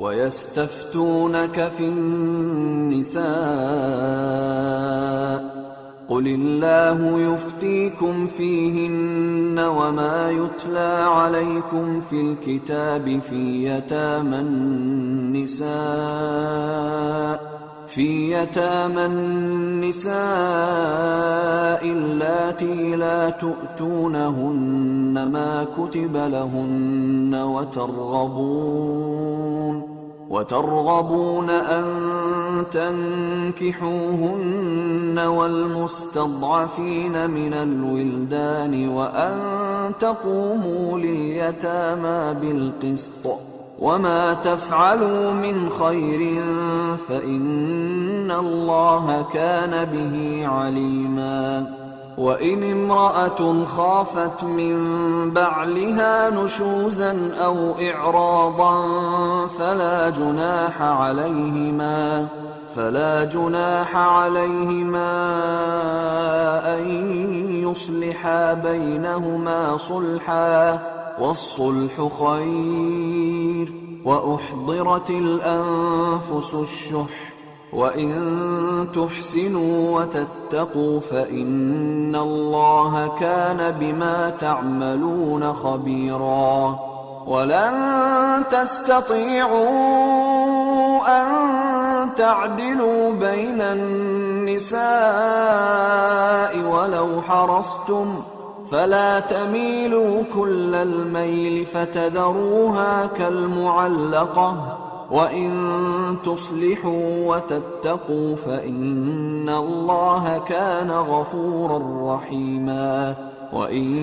ويستفتونك في النساء قل الله يفتيكم فيهن وما يتلى عليكم في الكتاب في يتامى النساء اللاتي لا تؤتونهن ما كتب لهن وترغبون أن تنكحوهن والمستضعفين من الولدان وأن تقوموا لليتامى بالقسط وما تفعلوا من خير فإن الله كان به عليما وإن امرأة خافت من بعلها نشوزا أو إعراضا فلا جناح عليهما أن يصلحا بينهما صلحا والصلح خير وأحضرت الأنفس الشح وإن تحسنوا وتتقوا فإن الله كان بما تعملون خبيرا ولن تستطيعوا أن تعدلوا بين النساء ولو حرصتم فلا تميلوا كل الميل فتذروها كالمعلقة وإن تصلحوا وتتقوا فإن الله كان غفورا رحيما وإن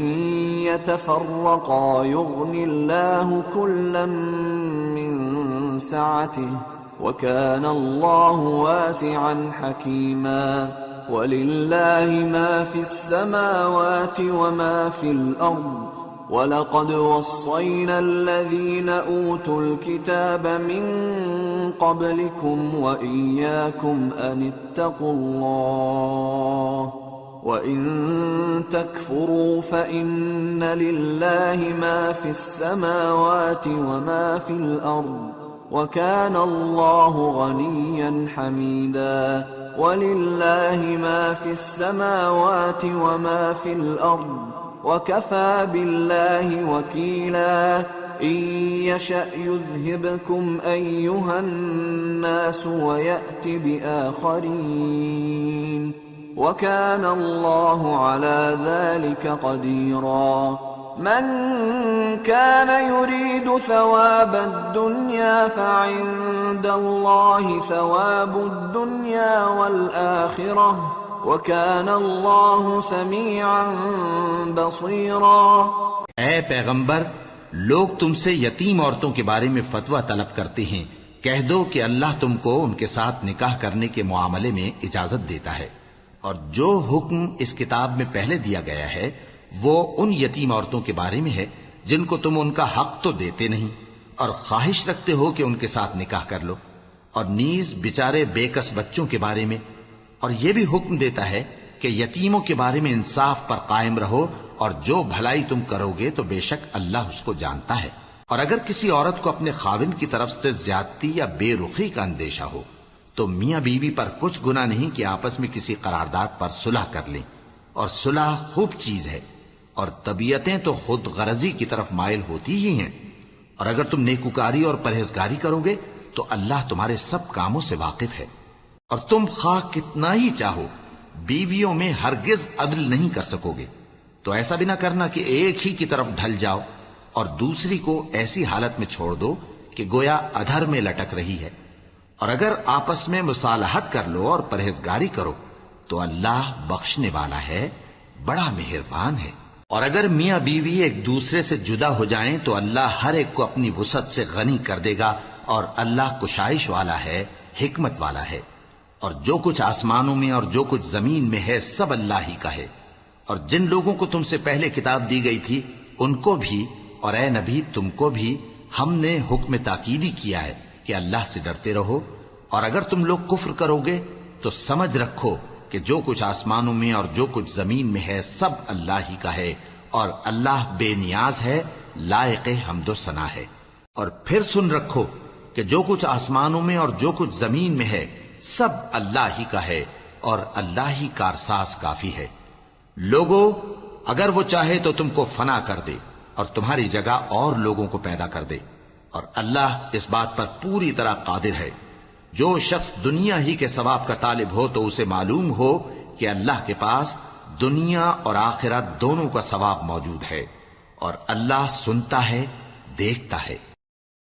يتفرقا يغن الله كلا من سعته وكان الله واسعا حكيما ولله ما في السماوات وما في الأرض ولقد وصينا الذين أوتوا الكتاب من قبلكم وإياكم أن اتقوا الله وإن تكفروا فإن لله ما في السماوات وما في الأرض وكان الله غنيا حميدا ولله ما في السماوات وما في الأرض وكفى بالله وكيلا إن يشأ يذهبكم أيها الناس ويأت بآخرين وكان الله على ذلك قديرا من كان يريد ثواب الدنيا فعند الله ثواب الدنيا والآخرة وكان الله سميعا बसीरा। ऐ पैगंबर, लोग तुमसे यतीम औरतों के बारे में फतवा तलब करते हैं। कह दो कि अल्लाह तुमको उनके साथ निकाह करने के मुआमले में इजाजत देता है और जो हुक्म इस किताब में पहले दिया गया है वो उन यतीम औरतों के बारे में है जिनको तुम उनका हक तो देते नहीं और ख्वाहिश रखते हो कि उनके साथ निकाह कर लो, और नीज बेचारे बेकस बच्चों के बारे में। और यह भी हुक्म देता है कि यतीमों के बारे में इंसाफ पर कायम रहो और जो भलाई तुम करोगे तो बेशक अल्लाह उसको जानता है। और अगर किसी औरत को अपने खाविंद की तरफ से ज्यादती या बेरुखी का अंदेशा हो तो मियां बीवी पर कुछ गुनाह नहीं कि आपस में किसी करारदाद पर सुलह कर लें, और सुलह खूब चीज है और तबीयतें तो खुद गरजी की तरफ माइल होती ही हैं। और अगर तुम नेकुकारी और परहेजगारी करोगे तो अल्लाह तुम्हारे सब कामों से वाकिफ है। और तुम खा कितना ही चाहो बीवियों में हरगिज अदल नहीं कर सकोगे, तो ऐसा भी ना करना कि एक ही की तरफ ढल जाओ और दूसरी को ऐसी हालत में छोड़ दो कि गोया अधर में लटक रही है। और अगर आपस में मुसालहत कर लो और परहेजगारी करो तो अल्लाह बख्शने वाला है, बड़ा मेहरबान है। और अगर मियां बीवी एक दूसरे से जुदा हो जाएं तो अल्लाह हर एक को अपनी वुसअत से गनी कर देगा और अल्लाह कुशाइश वाला है, हिकमत वाला है। और जो कुछ आसमानों में और जो कुछ जमीन में है सब अल्लाह ही का है। और जिन लोगों को तुमसे पहले किताब दी गई थी उनको भी और ए नबी तुमको भी हमने हुक्म ताकीदी किया है कि अल्लाह से डरते रहो। और अगर तुम लोग कुफ्र करोगे तो समझ रखो कि जो कुछ आसमानों में और जो कुछ जमीन में है सब अल्लाह ही का है और अल्लाह बेनियाज है, लायक हम्दो सना है। और फिर सुन रखो کہ جو کچھ آسمانوں میں اور جو کچھ زمین میں ہے سب اللہ ہی کا ہے اور اللہ ہی کارساز کافی ہے۔ لوگو، اگر وہ چاہے تو تم کو فنا کر دے اور تمہاری جگہ اور لوگوں کو پیدا کر دے، اور اللہ اس بات پر پوری طرح قادر ہے۔ جو شخص دنیا ہی کے ثواب کا طالب ہو تو اسے معلوم ہو کہ اللہ کے پاس دنیا اور آخرت دونوں کا ثواب موجود ہے، اور اللہ سنتا ہے، دیکھتا ہے۔